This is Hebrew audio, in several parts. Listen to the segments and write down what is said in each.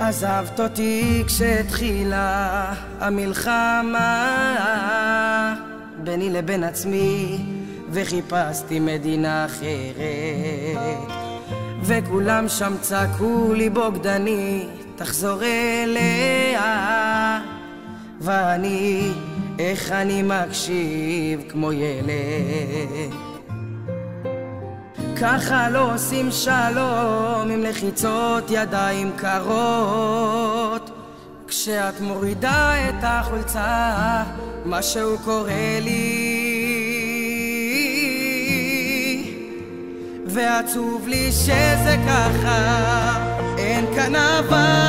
עזבת אותי כשהתחילה המלחמה ביני לבין עצמי, וחיפשתי מדינה אחרת, וכולם שם צעקו לי בוגדני, תחזור אליה. ואני, איך אני מקשיב כמו ילד? ככה לא עושים שלום עם לחיצות ידיים קרות. כשאת מורידה את החולצה משהו קורה לי, ועצוב לי שזה ככה, אין כאן אהבה,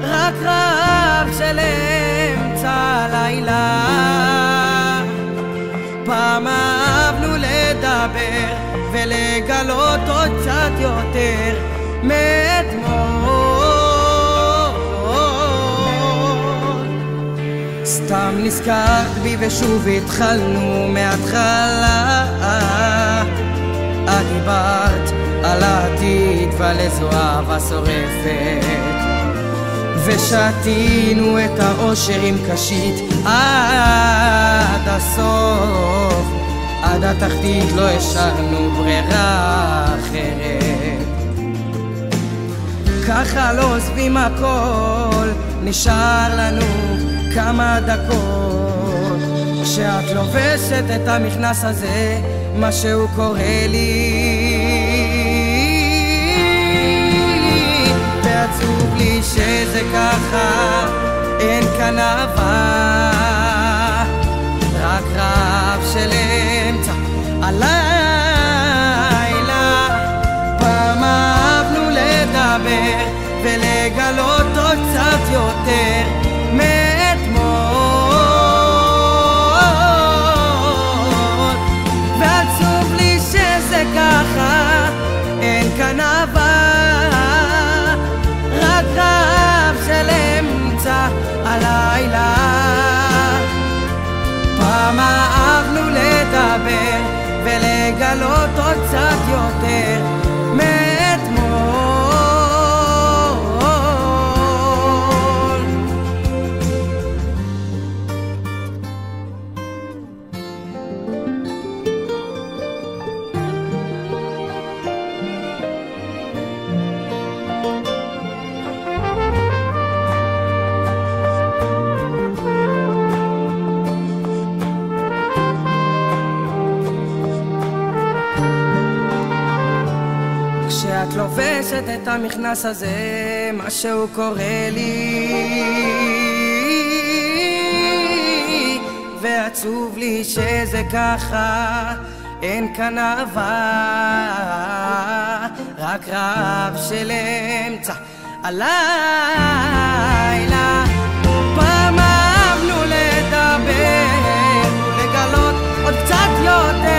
רק רעב של אמצע הלילה. פעם אהבנו לדבר ולגלות עוד קצת יותר מאתמול. סתם נזכרת בי ושוב התחלנו מההתחלה. את דיברת על העתיד ועל איזו אהבה שורפת, ושתינו את האושר עם קשית עד הסוף, עד התחתית לא השארנו ברירה אחרת. ככה לא עוזבים הכל, נשאר לנו כמה דקות. כשאת לובשת את המכנס הזה משהו קורה לי, ועצוב לי שזה ככה, אין כאן אהבה, רק רעב של אמצע הלילה. פעם אהבנו לדבר ולגלות עוד קצת יותר מאתמול, ועצוב לי שזה ככה, אין כאן אהבה, רק רעב של אמצע הלילה. פעם אהבנו לדבר ולגלות עוד קצת יותר מאתמול. כשאת לובשת את המכנס הזה משהו קורה לי, ועצוב לי שזה ככה, אין כאן אהבה, רק רעב של אמצע הלילה. פעם אהבנו לדבר ולגלות עוד קצת יותר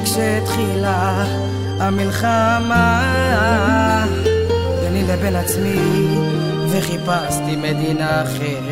כשהתחילה המלחמה ביני לבין עצמי, וחיפשתי מדינה אחרת.